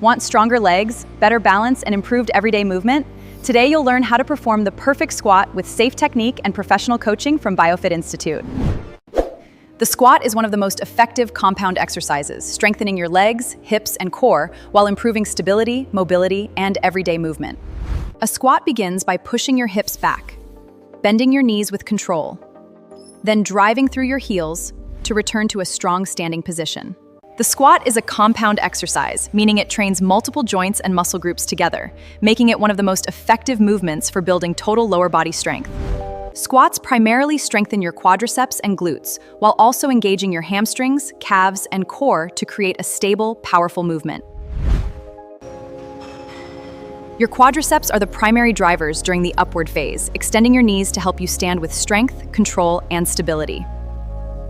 Want stronger legs, better balance, and improved everyday movement? Today you'll learn how to perform the perfect squat with safe technique and professional coaching from BioFit Institute. The squat is one of the most effective compound exercises, strengthening your legs, hips, and core while improving stability, mobility, and everyday movement. A squat begins by pushing your hips back, bending your knees with control, then driving through your heels to return to a strong standing position. The squat is a compound exercise, meaning it trains multiple joints and muscle groups together, making it one of the most effective movements for building total lower body strength. Squats primarily strengthen your quadriceps and glutes, while also engaging your hamstrings, calves, and core to create a stable, powerful movement. Your quadriceps are the primary drivers during the upward phase, extending your knees to help you stand with strength, control, and stability.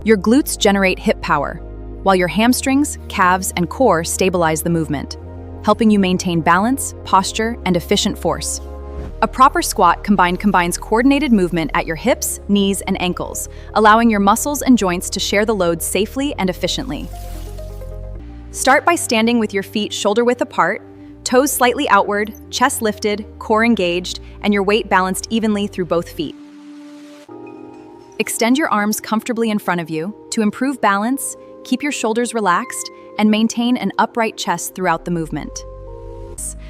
Your glutes generate hip power, while your hamstrings, calves, and core stabilize the movement, helping you maintain balance, posture, and efficient force. A proper squat combines coordinated movement at your hips, knees, and ankles, allowing your muscles and joints to share the load safely and efficiently. Start by standing with your feet shoulder-width apart, toes slightly outward, chest lifted, core engaged, and your weight balanced evenly through both feet. Extend your arms comfortably in front of you to improve balance, keep your shoulders relaxed, and maintain an upright chest throughout the movement.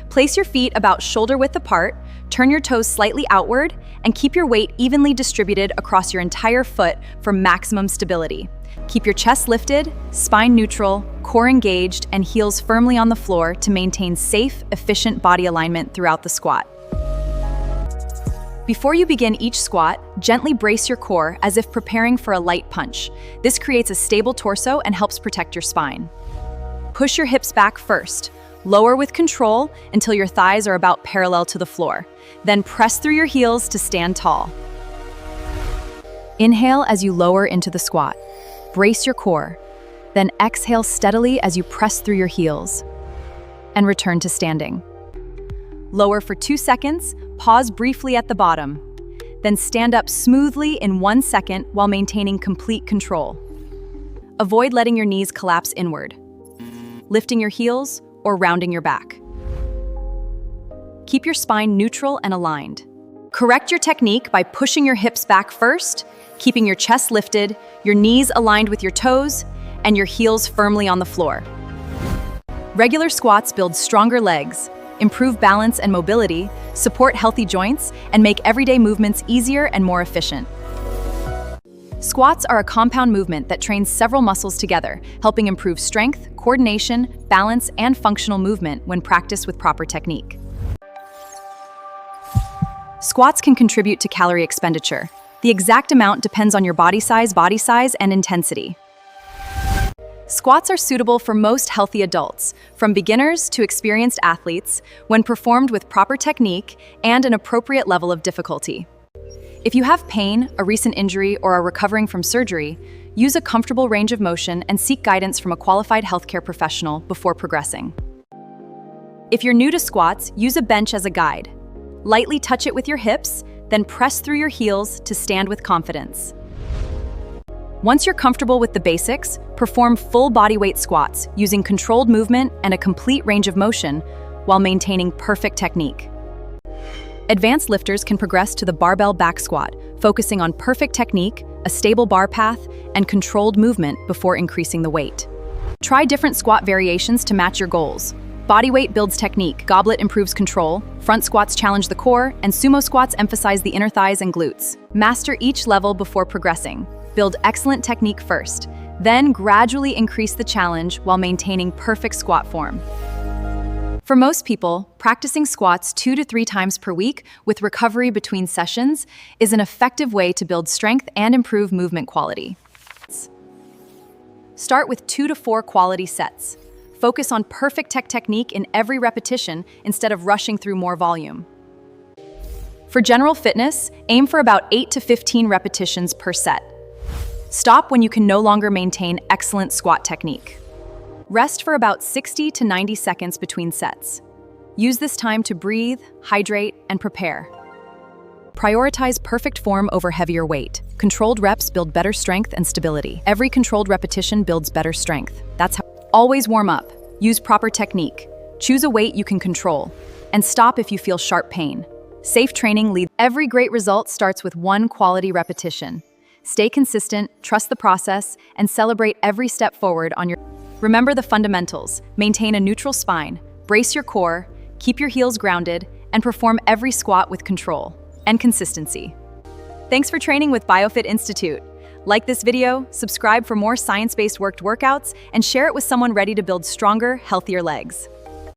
Place your feet about shoulder-width apart, turn your toes slightly outward, and keep your weight evenly distributed across your entire foot for maximum stability. Keep your chest lifted, spine neutral, core engaged, and heels firmly on the floor to maintain safe, efficient body alignment throughout the squat. Before you begin each squat, gently brace your core as if preparing for a light punch. This creates a stable torso and helps protect your spine. Push your hips back first. Lower with control until your thighs are about parallel to the floor. Then press through your heels to stand tall. Inhale as you lower into the squat. Brace your core. Then exhale steadily as you press through your heels. And return to standing. Lower for 2 seconds, pause briefly at the bottom. Then stand up smoothly in 1 second while maintaining complete control. Avoid letting your knees collapse inward, lifting your heels, or rounding your back. Keep your spine neutral and aligned. Correct your technique by pushing your hips back first, keeping your chest lifted, your knees aligned with your toes, and your heels firmly on the floor. Regular squats build stronger legs, improve balance and mobility, support healthy joints, and make everyday movements easier and more efficient. Squats are a compound movement that trains several muscles together, helping improve strength, coordination, balance, and functional movement when practiced with proper technique. Squats can contribute to calorie expenditure. The exact amount depends on your body size, and intensity. Squats are suitable for most healthy adults, from beginners to experienced athletes, when performed with proper technique and an appropriate level of difficulty. If you have pain, a recent injury, or are recovering from surgery, use a comfortable range of motion and seek guidance from a qualified healthcare professional before progressing. If you're new to squats, use a bench as a guide. Lightly touch it with your hips, then press through your heels to stand with confidence. Once you're comfortable with the basics, perform full bodyweight squats using controlled movement and a complete range of motion while maintaining perfect technique. Advanced lifters can progress to the barbell back squat, focusing on perfect technique, a stable bar path, and controlled movement before increasing the weight. Try different squat variations to match your goals. Bodyweight builds technique, goblet improves control, front squats challenge the core, and sumo squats emphasize the inner thighs and glutes. Master each level before progressing. Build excellent technique first, then gradually increase the challenge while maintaining perfect squat form. For most people, practicing squats 2 to 3 times per week with recovery between sessions is an effective way to build strength and improve movement quality. Start with 2 to 4 quality sets. Focus on perfect technique in every repetition instead of rushing through more volume. For general fitness, aim for about 8 to 15 repetitions per set. Stop when you can no longer maintain excellent squat technique. Rest for about 60 to 90 seconds between sets. Use this time to breathe, hydrate, and prepare. Prioritize perfect form over heavier weight. Controlled reps build better strength and stability. Every controlled repetition builds better strength. That's how. Always warm up. Use proper technique. Choose a weight you can control, and stop if you feel sharp pain. Safe training leads. Every great result starts with one quality repetition. Stay consistent, trust the process, and celebrate every step forward on your... Remember the fundamentals. Maintain a neutral spine, brace your core, keep your heels grounded, and perform every squat with control and consistency. Thanks for training with BioFit Institute. Like this video, subscribe for more science-based workouts, and share it with someone ready to build stronger, healthier legs.